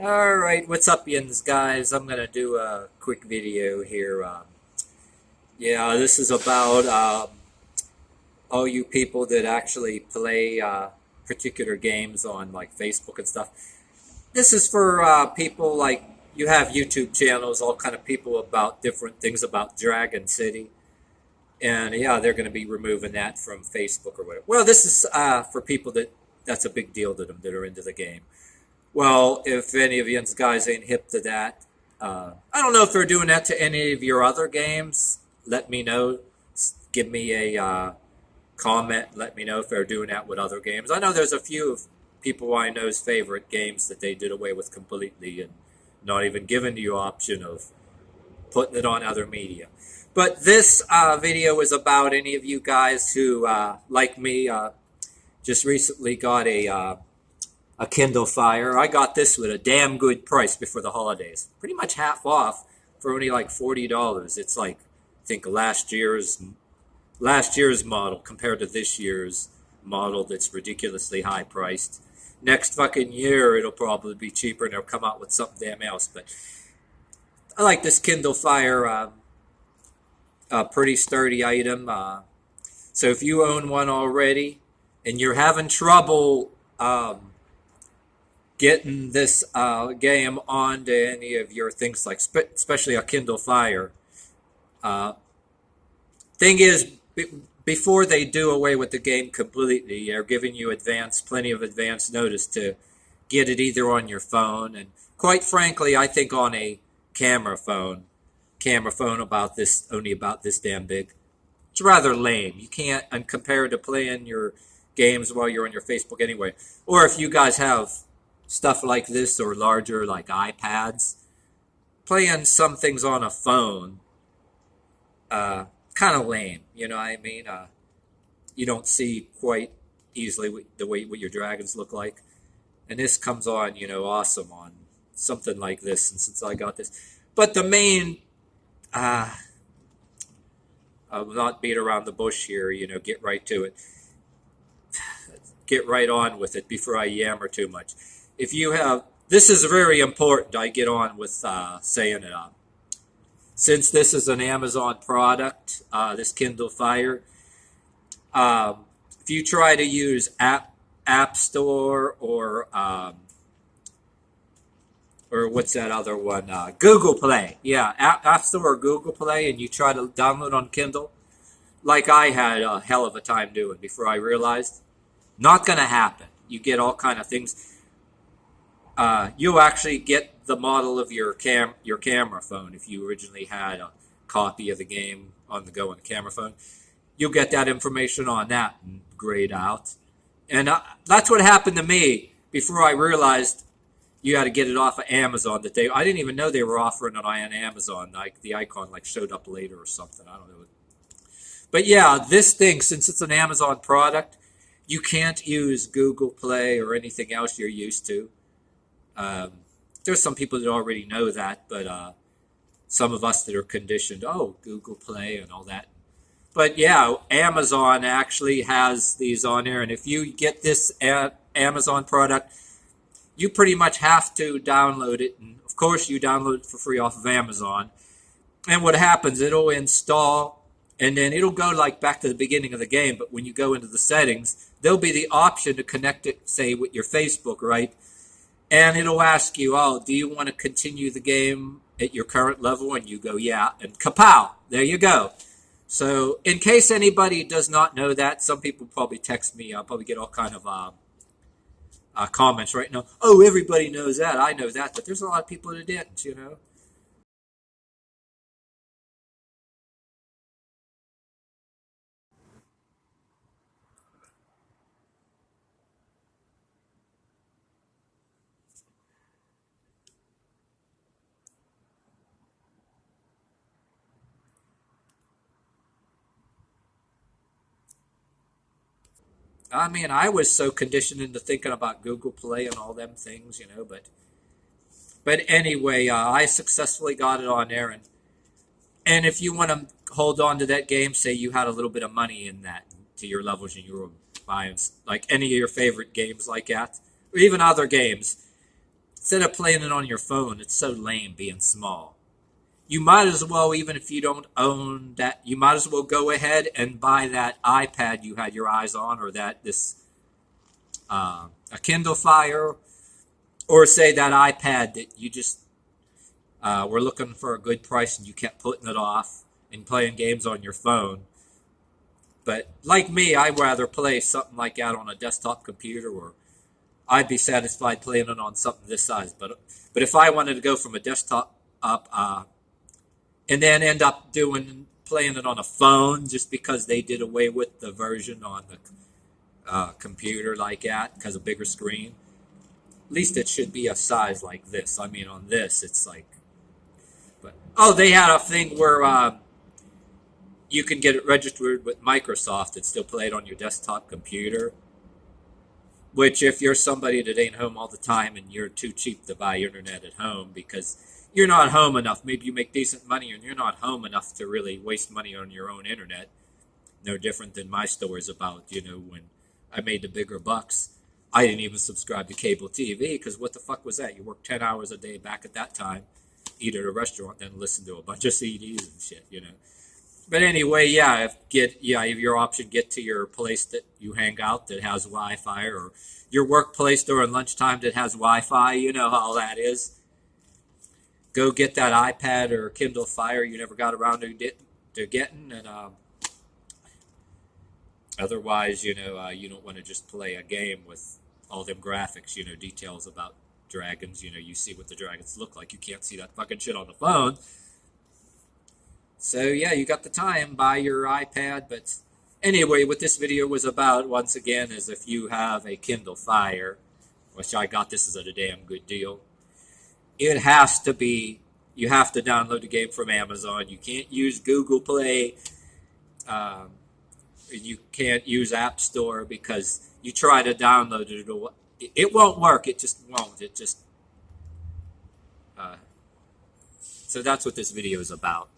Alright, what's up, yins, guys? I'm gonna do a quick video here. Yeah, this is about all you people that actually play particular games on like Facebook and stuff. This is for people like you have YouTube channels, all kind of people about different things about Dragon City, and yeah, they're going to be removing that from Facebook or whatever. Well, this is for people that's a big deal to them that are into the game. Well, if any of you guys ain't hip to that, I don't know if they're doing that to any of your other games. Let me know. Give me a comment. Let me know if they're doing that with other games. I know there's a few of people I know's favorite games that they did away with completely and not even giving you option of putting it on other media. But this video is about any of you guys who, like me, just recently got a Kindle Fire. I got this with a damn good price before the holidays. Pretty much half off for only like $40. It's like I think last year's model compared to this year's model that's ridiculously high priced. Next fucking year it'll probably be cheaper and they'll come out with something damn else. But I like this Kindle Fire, a pretty sturdy item. So if you own one already and you're having trouble getting this game onto any of your things, like especially a Kindle Fire. Thing is, before they do away with the game completely, they're giving you plenty of advance notice to get it either on your phone, and quite frankly, I think on a camera phone only about this damn big. It's rather lame. You can't, and compared to playing your games while you're on your Facebook anyway, or if you guys have stuff like this or larger like iPads, playing some things on a phone, kind of lame. You know what I mean? You don't see quite easily what your dragons look like, and this comes on, awesome on something like this. And since I got this, but the main, I will not beat around the bush here. Get right to it. Get right on with it before I yammer too much. If you have, this is very important. I get on with saying it. Since this is an Amazon product, this Kindle Fire, if you try to use App Store or what's that other one? Google Play. Yeah, App Store or Google Play, and you try to download on Kindle, like I had a hell of a time doing before I realized, not going to happen. You get all kind of things. You'll actually get the model of your camera phone if you originally had a copy of the game on the go on the camera phone. You'll get that information on that and grayed out. And that's what happened to me before I realized you had to get it off of Amazon. I didn't even know they were offering it on Amazon. Like the icon showed up later or something. I don't know. But yeah, this thing, since it's an Amazon product, you can't use Google Play or anything else you're used to. There's some people that already know that, but some of us that are conditioned, Google Play and all that. But yeah, Amazon actually has these on there, and if you get this Amazon product, you pretty much have to download it. And of course, you download it for free off of Amazon. And what happens, it'll install, and then it'll go back to the beginning of the game. But when you go into the settings, there'll be the option to connect it, say, with your Facebook, right? And it'll ask you, do you want to continue the game at your current level? And you go, yeah. And kapow, there you go. So in case anybody does not know that, some people probably text me. I'll probably get all kind of comments right now. Oh, everybody knows that. I know that. But there's a lot of people that didn't. I mean, I was so conditioned into thinking about Google Play and all them things, but anyway, I successfully got it on there, and if you want to hold on to that game, say you had a little bit of money in that to your levels and you were buying like any of your favorite games like that, or even other games, instead of playing it on your phone, it's so lame being small. You might as well, even if you don't own that, you might as well go ahead and buy that iPad you had your eyes on, or a Kindle Fire, or say that iPad that you just were looking for a good price and you kept putting it off and playing games on your phone. But like me, I'd rather play something like that on a desktop computer, or I'd be satisfied playing it on something this size. But if I wanted to go from a desktop up and then end up playing it on a phone just because they did away with the version on the computer like that because of bigger screen, at least it should be a size like this. I mean, on this, it's like, but oh, they had a thing where you can get it registered with Microsoft and still play it on your desktop computer. Which, if you're somebody that ain't home all the time and you're too cheap to buy internet at home because you're not home enough, maybe you make decent money and you're not home enough to really waste money on your own internet. No different than my stories about, when I made the bigger bucks. I didn't even subscribe to cable TV because what the fuck was that? You work 10 hours a day back at that time, eat at a restaurant, then listen to a bunch of CDs and shit, But anyway, if your option, get to your place that you hang out that has Wi-Fi, or your workplace during lunchtime that has Wi-Fi. You know how that is. Go get that iPad or Kindle Fire you never got around to getting, and otherwise, you don't want to just play a game with all them graphics, details about dragons. You see what the dragons look like. You can't see that fucking shit on the phone. So yeah, you got the time, buy your iPad. But anyway, what this video was about, once again, is if you have a Kindle Fire, which I got this is at a damn good deal, it has to be, you have to download the game from Amazon. You can't use Google Play. You can't use App Store because you try to download it. It won't work. It just won't. So that's what this video is about.